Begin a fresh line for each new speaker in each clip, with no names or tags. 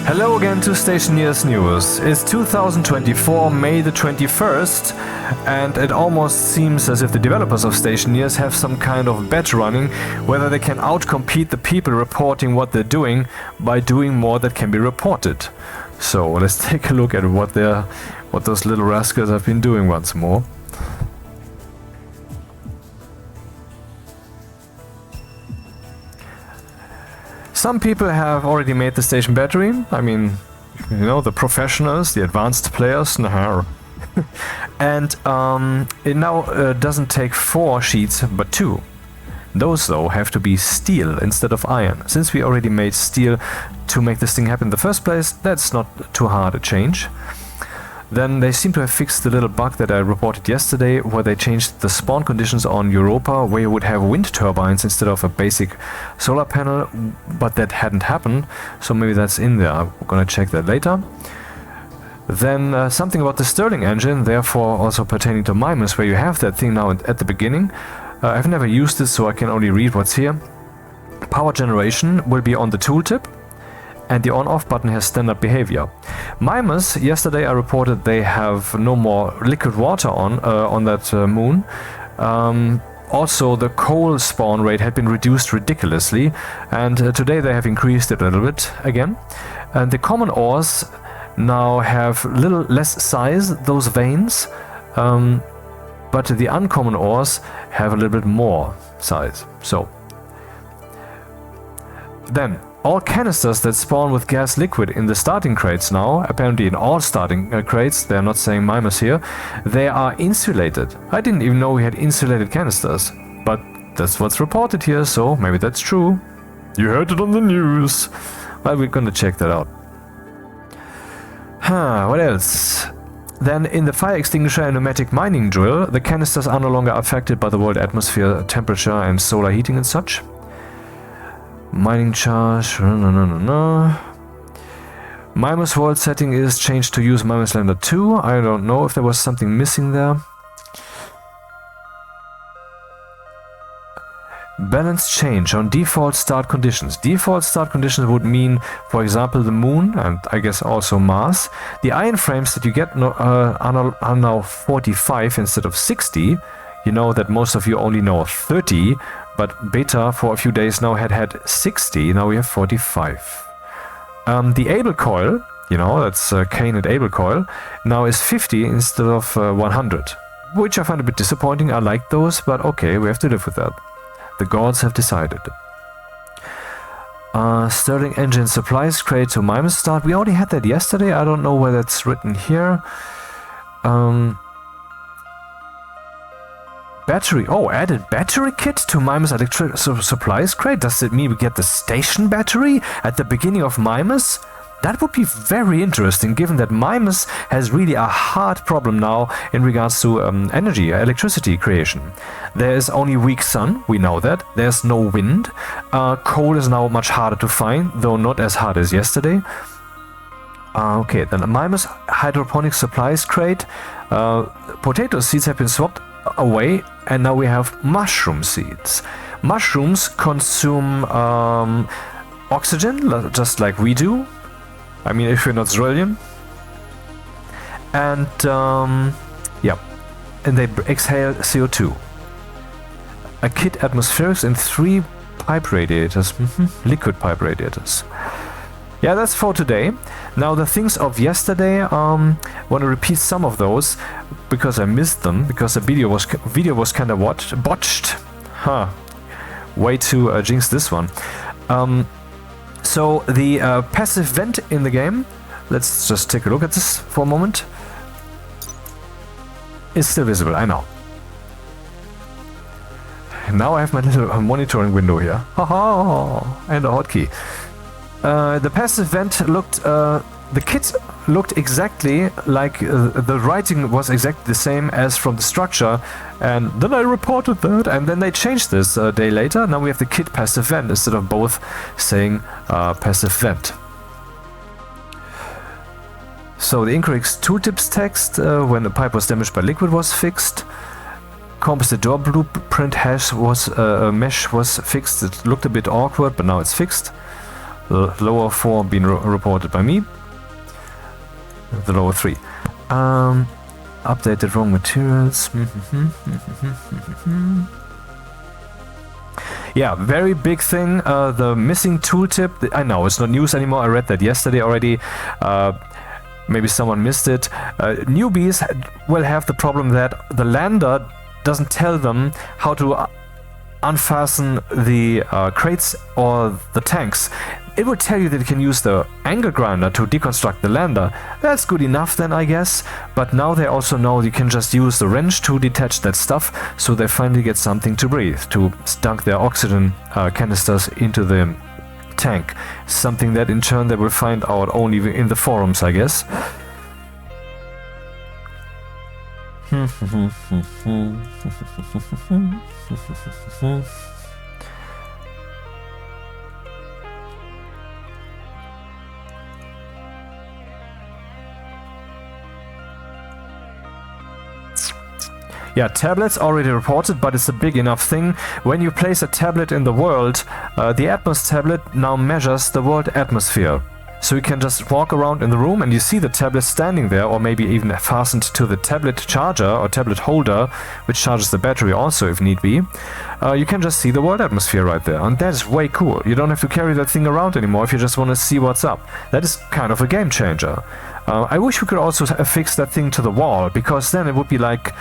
Hello again to Stationeers News. It's 2024, May the 21st, and it almost seems as if the developers of Stationeers have some kind of bet running whether they can outcompete the people reporting what they're doing by doing more that can be reported. So let's take a look at what those little rascals have been doing once more. Some people have already made the station battery. I mean, you know, the professionals, the advanced players. And it now doesn't take 4 sheets, but 2. Those, though, have to be steel instead of iron. Since we already made steel to make this thing happen in the first place, that's not too hard a change. Then they seem to have fixed the little bug that I reported yesterday, where they changed the spawn conditions on Europa, where you would have wind turbines instead of a basic solar panel, but that hadn't happened, so maybe that's in there. I'm gonna check that later. Then something about the Stirling engine, therefore also pertaining to Mimas, where you have that thing now at the beginning. I've never used it, so I can only read what's here. Power generation will be on the tooltip, and the on-off button has standard behavior. Mimas, yesterday I reported they have no more liquid water on that moon. Also, the coal spawn rate had been reduced ridiculously, and today they have increased it a little bit again. And the common ores now have little less size, those veins, but the uncommon ores have a little bit more size. So, then, all canisters that spawn with gas liquid in the starting crates now, apparently in all starting crates, they're not saying Mimas here, they are insulated. I didn't even know we had insulated canisters, but that's what's reported here, so maybe that's true. You heard it on the news. Well, we're gonna check that out. What else? Then in the fire extinguisher and pneumatic mining drill, the canisters are no longer affected by the world atmosphere, temperature and solar heating and such. Mining charge, Mimas world setting is changed to use Mimas Lambda 2. I don't know if there was something missing there. Balance change on default start conditions. Default start conditions would mean, for example, the moon and I guess also Mars. The iron frames that you get are now 45 instead of 60. You know that most of you only know 30. But beta for a few days now had 60, now we have 45. The Able coil, you know, that's Kane and Able coil, now is 50 instead of 100. Which I find a bit disappointing. I like those, but okay, we have to live with that. The gods have decided. Stirling engine supplies crate to Mimas start. We already had that yesterday, I don't know where that's written here. Battery. Oh, added battery kit to Mimas electric supplies crate. Does it mean we get the station battery at the beginning of Mimas? That would be very interesting, given that Mimas has really a hard problem now in regards to electricity creation. There is only weak sun, we know that. There's no wind. Coal is now much harder to find, though not as hard as yesterday. Okay, then a Mimas hydroponic supplies crate. Potato seeds have been swapped away, and now we have mushroom seeds. Mushrooms consume oxygen, just like we do. I mean, if you're not Australian. And yeah, and they exhale CO2. A kit atmospherics and 3 pipe radiators, liquid pipe radiators. Yeah, that's for today. Now the things of yesterday, want to repeat some of those because I missed them, because the video was kind of botched. Way to jinx this one. So the passive vent in the game, let's just take a look at this for a moment. It's still visible, I know. Now I have my little monitoring window here. And a hotkey. The passive vent looked, the kit looked exactly like the writing was exactly the same as from the structure, and then I reported that, and then they changed this a day later. Now we have the kit passive vent instead of both saying passive vent. So the incorrect tooltips text when the pipe was damaged by liquid was fixed. Combustor door blueprint mesh was fixed. It looked a bit awkward, but now it's fixed. The lower 4 being reported by me. The lower 3. Updated raw materials. Yeah, very big thing. The missing tooltip. I know it's not news anymore. I read that yesterday already. Maybe someone missed it. Newbies will have the problem that the lander doesn't tell them how to unfasten the crates or the tanks. It would tell you that you can use the angle grinder to deconstruct the lander. That's good enough then, I guess. But now they also know you can just use the wrench to detach that stuff, so they finally get something to breathe, to dunk their oxygen canisters into the tank. Something that in turn they will find out only in the forums, I guess. Yeah, tablets already reported, but it's a big enough thing. When you place a tablet in the world, the Atmos tablet now measures the world atmosphere. So you can just walk around in the room and you see the tablet standing there, or maybe even fastened to the tablet charger or tablet holder, which charges the battery also if need be. You can just see the world atmosphere right there, and that is way cool. You don't have to carry that thing around anymore if you just want to see what's up. That is kind of a game changer. I wish we could also affix that thing to the wall, because then it would be like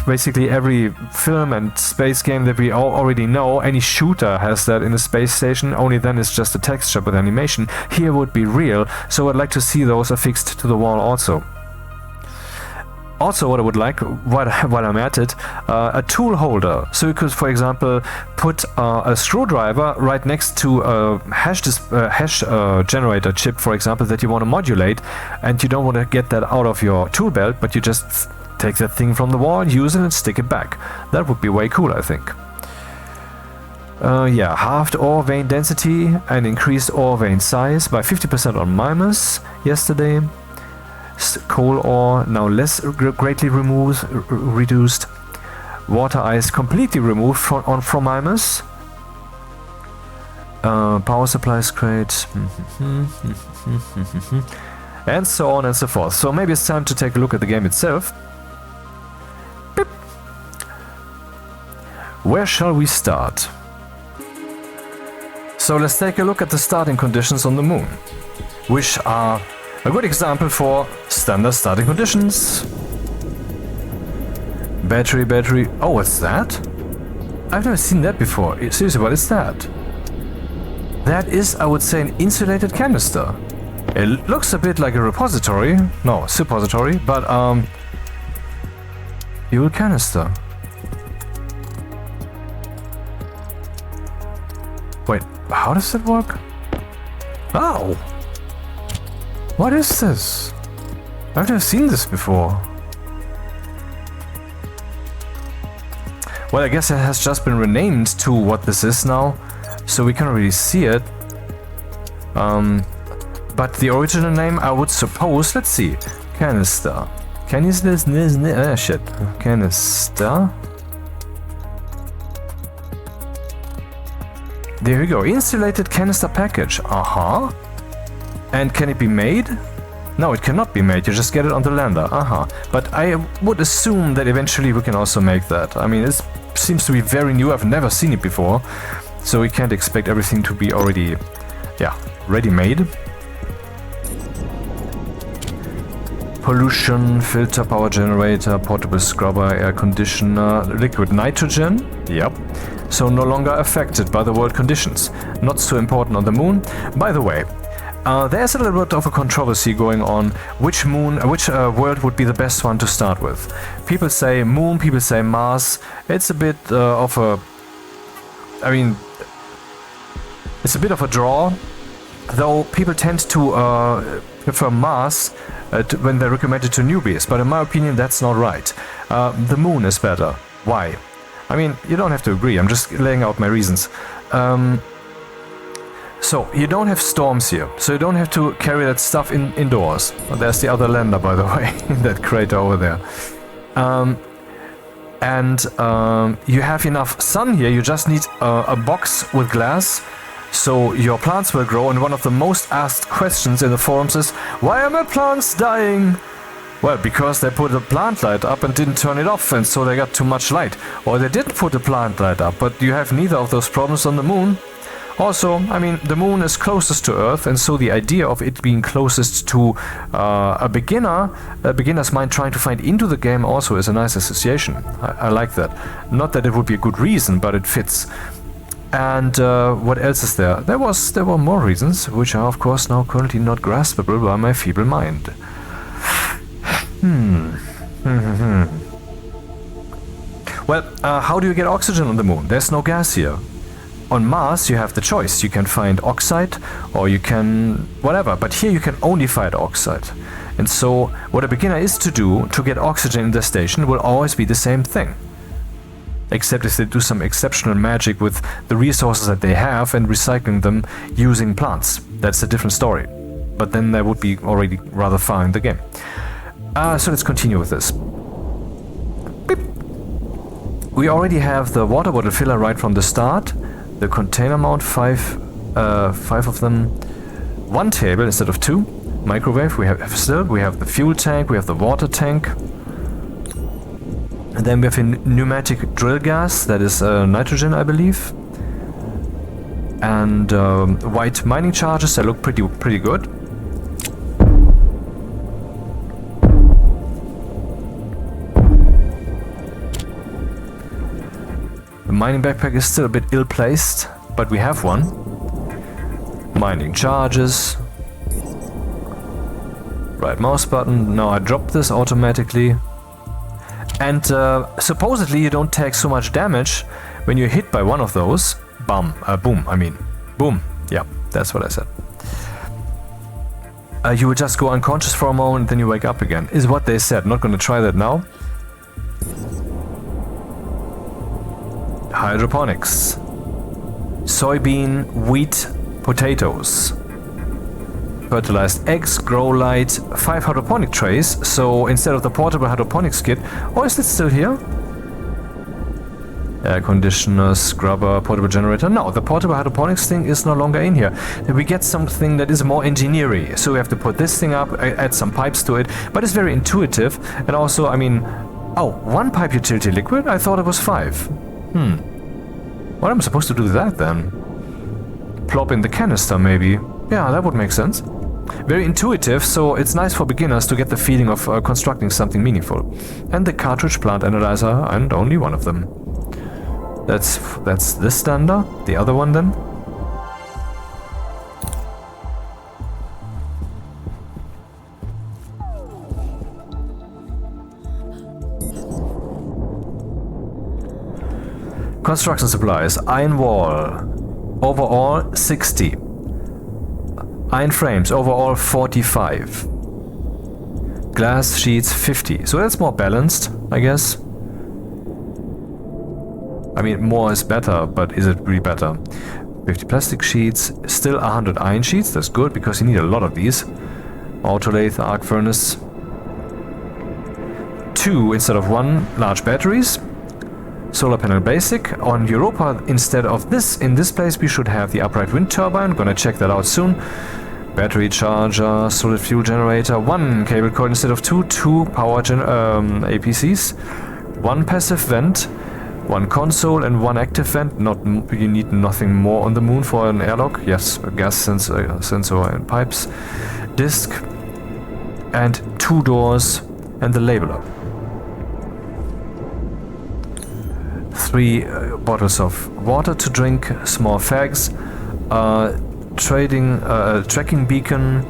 basically every film and space game that we all already know. Any shooter has that in a space station, only then it's just a texture with animation. Here would be real, so I'd like to see those affixed to the wall also. Also, what I would like, while I'm at it, a tool holder. So you could, for example, put a screwdriver right next to a hash generator chip, for example, that you want to modulate, and you don't want to get that out of your tool belt, but you just take that thing from the wall, use it, and stick it back. That would be way cool, I think. Yeah, halved ore vein density and increased ore vein size by 50% on Mimas yesterday. Coal ore now less greatly reduced. Water ice completely removed from Mimas. Power supplies crate. And so on and so forth. So maybe it's time to take a look at the game itself. Beep. Where shall we start? So let's take a look at the starting conditions on the moon, which are a good example for standard starting conditions. Battery. Oh, what's that? I've never seen that before. Seriously, what is that? That is, I would say, an insulated canister. It looks a bit like a repository. No, suppository, but fuel canister. Wait, how does that work? Oh! What is this? I've never seen this before. Well, I guess it has just been renamed to what this is now, so we can't really see it. But the original name, I would suppose, let's see, canister. Shit. Canister. There we go, insulated canister package. Uh-huh. And can it be made? No, it cannot be made, you just get it on the lander. But I would assume that eventually we can also make that. I mean, it seems to be very new, I've never seen it before. So we can't expect everything to be already, ready-made. Pollution, filter, power generator, portable scrubber, air conditioner, liquid nitrogen. Yep. So no longer affected by the world conditions. Not so important on the moon. By the way, there's a little bit of a controversy going on which world would be the best one to start with. People say moon, people say Mars. It's a bit of a... I mean, it's a bit of a draw, though people tend to prefer Mars when they recommend it to newbies, but in my opinion that's not right. The moon is better. Why? I mean, you don't have to agree, I'm just laying out my reasons. So, you don't have storms here, so you don't have to carry that stuff indoors. Well, there's the other lander, by the way, in that crater over there. You have enough sun here, you just need a box with glass So your plants will grow, and one of the most asked questions in the forums is, why are my plants dying? Well, because they put a plant light up and didn't turn it off, and so they got too much light. Or they did put a plant light up, but you have neither of those problems on the moon. Also, I mean, the moon is closest to Earth, and so the idea of it being closest to a beginner's mind trying to find into the game also is a nice association. I like that. Not that it would be a good reason, but it fits. And what else is there? There were more reasons, which are of course now currently not graspable by my feeble mind. Well, how do you get oxygen on the moon? There's no gas here. On Mars you have the choice. You can find oxide or you can whatever, but here you can only find oxide. And so what a beginner is to do to get oxygen in the station will always be the same thing. Except if they do some exceptional magic with the resources that they have and recycling them using plants. That's a different story. But then they would be already rather far in the game. So let's continue with this. Beep. We already have the water bottle filler right from the start. The container mount, five of them. One table instead of two. Microwave, we have still. We have the fuel tank, we have the water tank. And then we have a pneumatic drill gas, that is nitrogen, I believe. And white mining charges, that look pretty good. The mining backpack is still a bit ill-placed, but we have one. Mining charges. Right mouse button. Now I drop this automatically. And supposedly you don't take so much damage when you're hit by one of those. Boom, I mean. Boom. Yeah, that's what I said. You will just go unconscious for a moment and then you wake up again. Is what they said. Not gonna try that now. Hydroponics. Soybean, wheat, potatoes. Fertilized eggs, grow light, 5 hydroponic trays, so instead of the portable hydroponics kit, or is it still here? Air conditioner, scrubber, portable generator. No, the portable hydroponics thing is no longer in here. We get something that is more engineering, so we have to put this thing up, add some pipes to it, but it's very intuitive, and also, I mean, oh, 1 pipe utility liquid? I thought it was 5. What am I supposed to do with that then? Plop in the canister maybe? Yeah, that would make sense. Very intuitive, so it's nice for beginners to get the feeling of constructing something meaningful. And the cartridge plant analyzer, and only one of them. That's this standard. The other one then? Construction supplies. Iron wall. Overall 60. Iron frames. Overall 45. Glass sheets 50. So that's more balanced, I guess. I mean, more is better, but is it really better? 50 plastic sheets. Still 100 iron sheets. That's good, because you need a lot of these. Autolathe, arc furnace. 2 instead of 1 large batteries. Solar panel basic. On Europa, instead of this, in this place we should have the Upright Wind Turbine. Gonna check that out soon. Battery charger, solid fuel generator, 1 cable coil instead of 2, 2 power APCs, 1 passive vent, 1 console and 1 active vent. You need nothing more on the moon for an airlock. Yes, a gas sensor and pipes. Disc and 2 doors and the labeler. 3 bottles of water to drink, small fags, tracking beacon,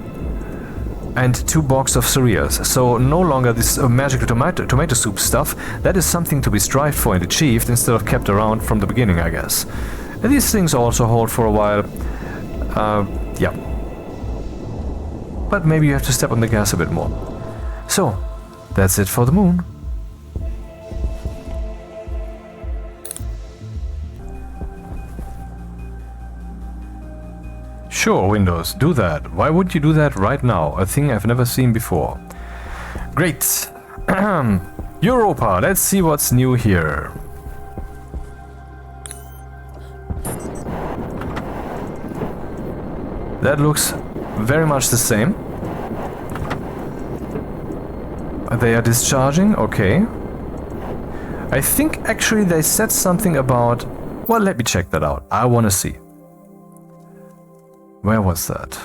and 2 boxes of cereals. So no longer this magical tomato soup stuff. That is something to be strived for and achieved instead of kept around from the beginning, I guess. And these things also hold for a while. Yeah. But maybe you have to step on the gas a bit more. So, that's it for the moon. Sure, Windows, do that. Why would you do that right now? A thing I've never seen before. Great. Europa, let's see what's new here. That looks very much the same. They are discharging, okay. I think actually they said something about... Well, let me check that out. I want to see. Where was that?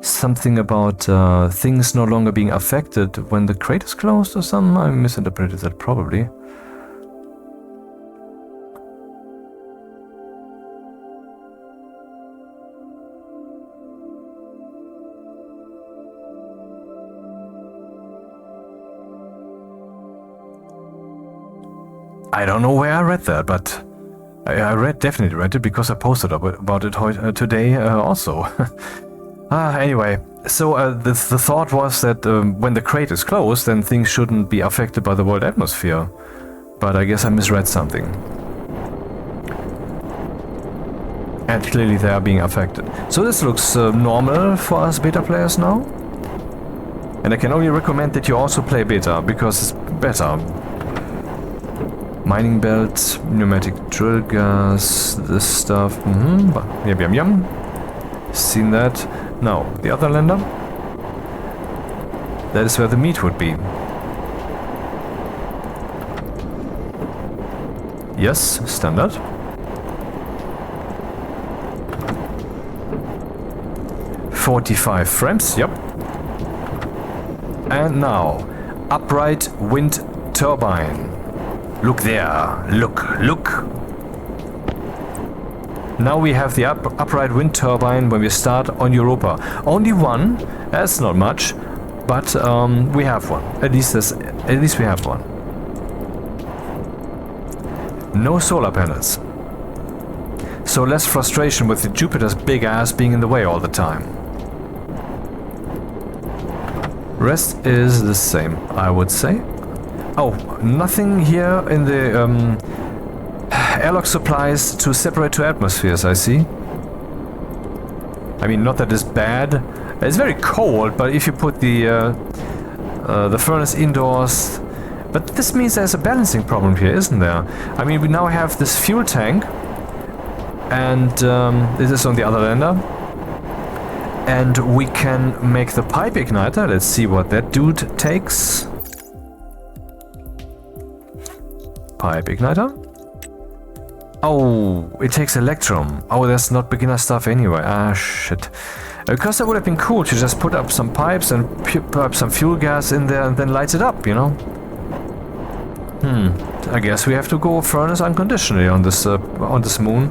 Something about things no longer being affected when the crate is closed or something? I misinterpreted that probably. I don't know where I read that, but I definitely read it because I posted about it today also. Anyway, so the thought was that when the crate is closed, then things shouldn't be affected by the world atmosphere. But I guess I misread something. And clearly they are being affected. So this looks normal for us beta players now. And I can only recommend that you also play beta, because it's better. Mining belt, pneumatic drill gas, this stuff. Yum yum. Seen that. Now, the other lander. That is where the meat would be. Yes, standard. "45 frames, yep. And now, Upright Wind Turbine. Look there, look. Now we have the Upright Wind Turbine when we start on Europa. Only one, that's not much, but we have one. At least we have one. No solar panels. So less frustration with the Jupiter's big ass being in the way all the time. Rest is the same, I would say. Oh, nothing here in the airlock supplies to separate two atmospheres, I see. I mean, not that it's bad. It's very cold, but if you put the furnace indoors... But this means there's a balancing problem here, isn't there? I mean, we now have this fuel tank, and this is on the other lander. And we can make the pipe igniter. Let's see what that dude takes. Pipe igniter. Oh, it takes electrum. Oh, that's not beginner stuff anyway. Ah, shit. Because that would have been cool to just put up some pipes and put up some fuel gas in there and then light it up, you know? I guess we have to go furnace unconditionally on this moon.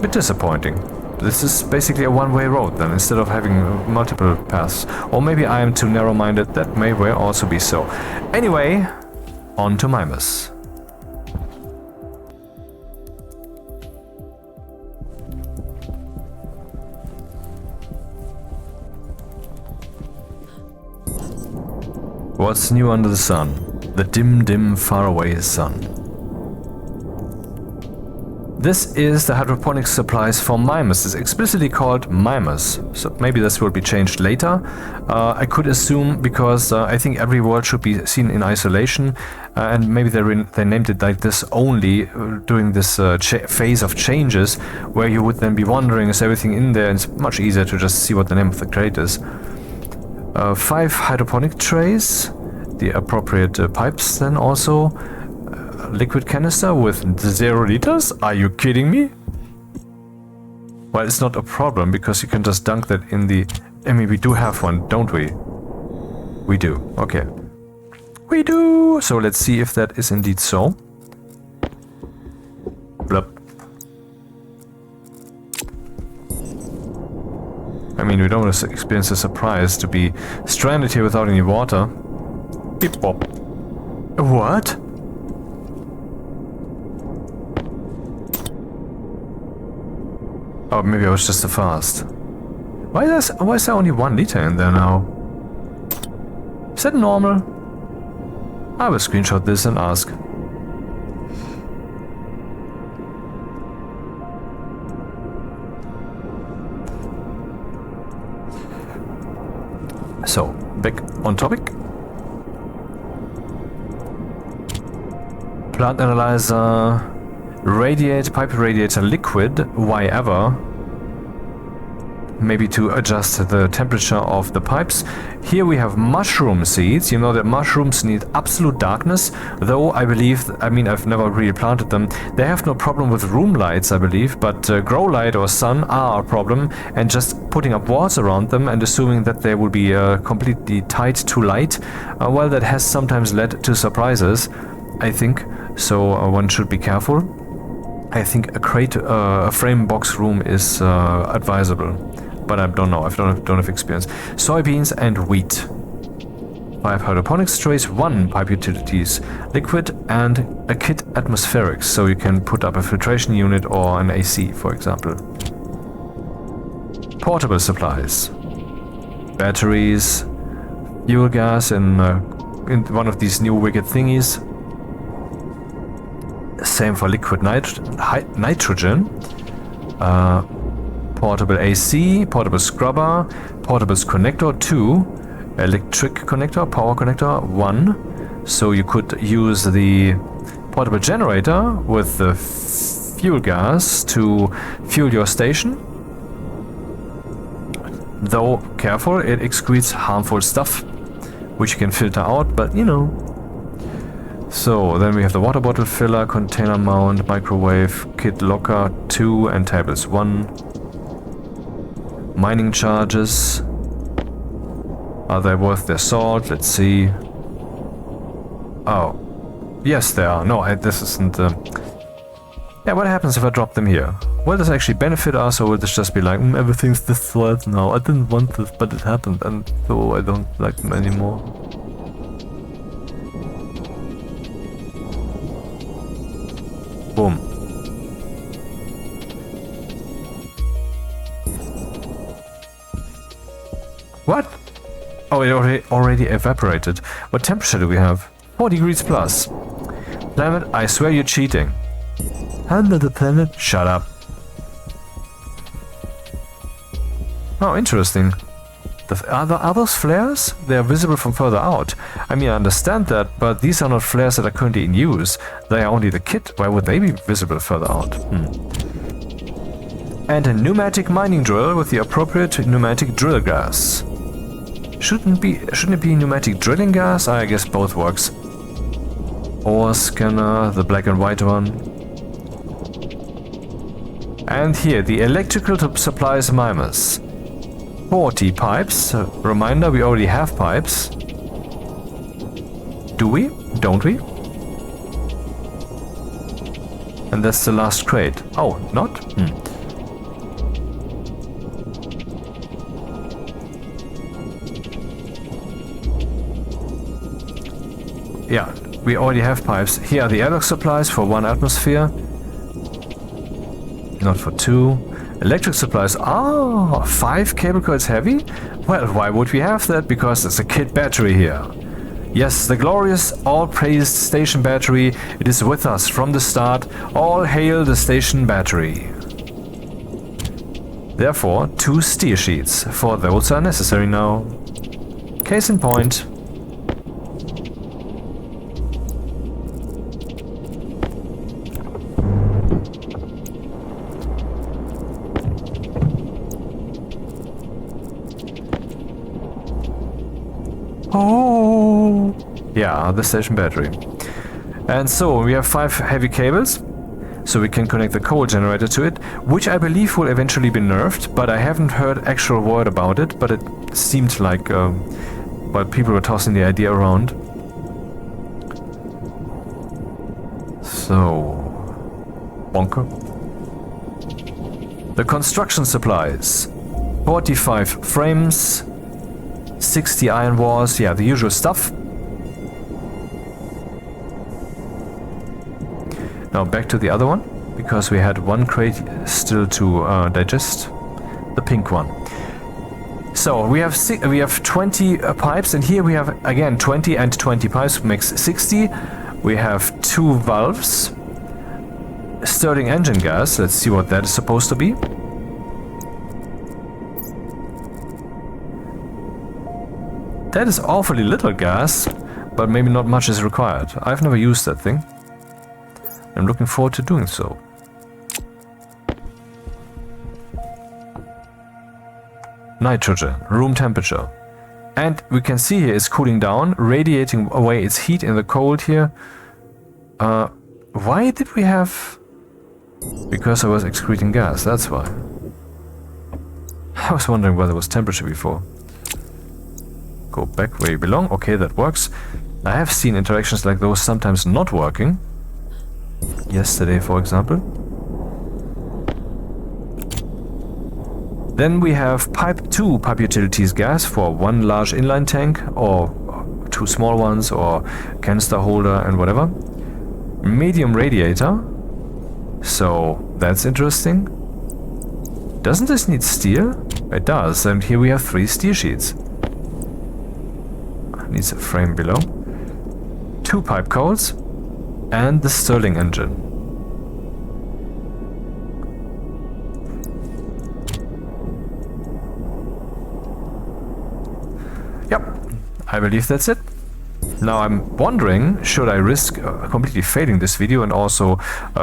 Bit disappointing. This is basically a one-way road then, instead of having multiple paths. Or maybe I am too narrow-minded. That may well also be so. Anyway, on to Mimas. What's new under the sun? The dim, dim, faraway sun. This is the hydroponic supplies for Mimas. It's explicitly called Mimas, so maybe this will be changed later. I could assume, because I think every world should be seen in isolation, and maybe they named it like this only during this phase of changes, where you would then be wondering, is everything in there, and it's much easier to just see what the name of the crate is. 5 hydroponic trays, the appropriate pipes then also. Liquid canister with 0 liters? Are you kidding me? Well, it's not a problem because you can just dunk that in the... I mean, we do have one, don't we? We do, okay. We do! So let's see if that is indeed so. Blup. I mean, we don't want to experience a surprise to be stranded here without any water. Beep bop. What? Oh, maybe I was just too fast. Why is there only 1 liter in there now? Is that normal? I will screenshot this and ask. So, back on topic. Plant analyzer, pipe radiator liquid, why ever? Maybe to adjust the temperature of the pipes. Here we have mushroom seeds. You know that mushrooms need absolute darkness, though I believe, I mean, I've never really planted them. They have no problem with room lights, I believe, but grow light or sun are a problem, and just putting up walls around them and assuming that they will be completely tied to light, well, that has sometimes led to surprises, I think, so one should be careful. I think a frame box room is advisable. But I don't know, I don't have experience. Soybeans and wheat. 5 hydroponics trays, 1 pipe utilities liquid, and a kit atmospherics, so you can put up a filtration unit or an AC, for example. Portable supplies. Batteries, fuel gas in one of these new wicked thingies. Same for liquid nitrogen. Portable AC, portable scrubber, portable connector 2, electric connector, power connector 1. So you could use the portable generator with the fuel gas to fuel your station. Though, careful, it excretes harmful stuff, which you can filter out, but you know. So, then we have the water bottle filler, container mount, microwave, kit locker 2, and tables 1. Mining charges. Are they worth their salt? Let's see. Oh. Yes, they are. No, this isn't... Yeah, what happens if I drop them here? Will this actually benefit us, or will this just be like, everything's destroyed now? I didn't want this, but it happened, and so I don't like them anymore. Boom. What? Oh, it already evaporated. What temperature do we have? 4 degrees plus. Planet, I swear you're cheating. Under the planet? Shut up. Oh, interesting. Are those flares? They are visible from further out. I mean, I understand that, but these are not flares that are currently in use. They are only the kit. Why would they be visible further out? And a pneumatic mining drill with the appropriate pneumatic drill gas. Shouldn't it be pneumatic drilling gas? I guess both works. Ore scanner, the black and white one. And here, the electrical supplies Mimas. 40 pipes. Reminder, we already have pipes. Do we? Don't we? And that's the last crate. Oh, not? Yeah, we already have pipes. Here are the airlock supplies for 1 atmosphere. Not for 2. Electric supplies. Ah, 5 cable coils heavy? Well, why would we have that? Because there's a kit battery here. Yes, the glorious, all-praised station battery. It is with us from the start. All hail the station battery. Therefore, 2 steer sheets, for those are necessary now. Case in point. Oh, yeah, the station battery. And so we have 5 heavy cables, so we can connect the coal generator to it, which I believe will eventually be nerfed, but I haven't heard actual word about it, but it seemed like, well, people were tossing the idea around. So, bonker. The construction supplies. 45 frames. 60 iron walls, yeah, the usual stuff. Now back to the other one, because we had 1 crate still to digest, the pink one. So we have 20 pipes, and here we have again 20 and 20 pipes makes 60. We have 2 valves, Stirling engine gas. Let's see what that is supposed to be. That is awfully little gas, but maybe not much is required. I've never used that thing. I'm looking forward to doing so. Nitrogen, room temperature. And we can see here it's cooling down, radiating away its heat in the cold here. Why did we have... Because I was excreting gas, that's why. I was wondering where there was temperature before. Go back where you belong. Okay, that works. I have seen interactions like those sometimes not working. Yesterday, for example. Then we have two pipe utilities gas for one large inline tank, or two small ones, or canister holder and whatever. Medium radiator. So that's interesting. Doesn't this need steel? It does, and here we have 3 steel sheets. Needs a frame below. 2 pipe coals and the Stirling engine. Yep, I believe that's it. Now I'm wondering, should I risk completely failing this video and also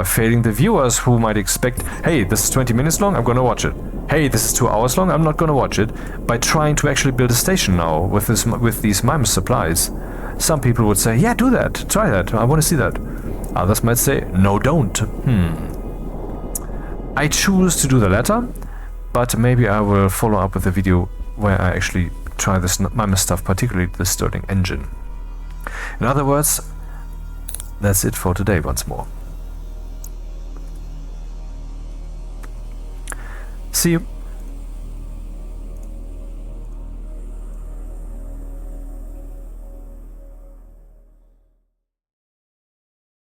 failing the viewers who might expect, hey, this is 20 minutes long, I'm gonna watch it. Hey, this is 2 hours long, I'm not gonna watch it, by trying to actually build a station now with these Mimas supplies. Some people would say, yeah, do that, try that, I want to see that. Others might say, no, don't. I choose to do the latter, but maybe I will follow up with a video where I actually try this Mimas stuff, particularly the Stirling engine. In other words, that's it for today once more. See you.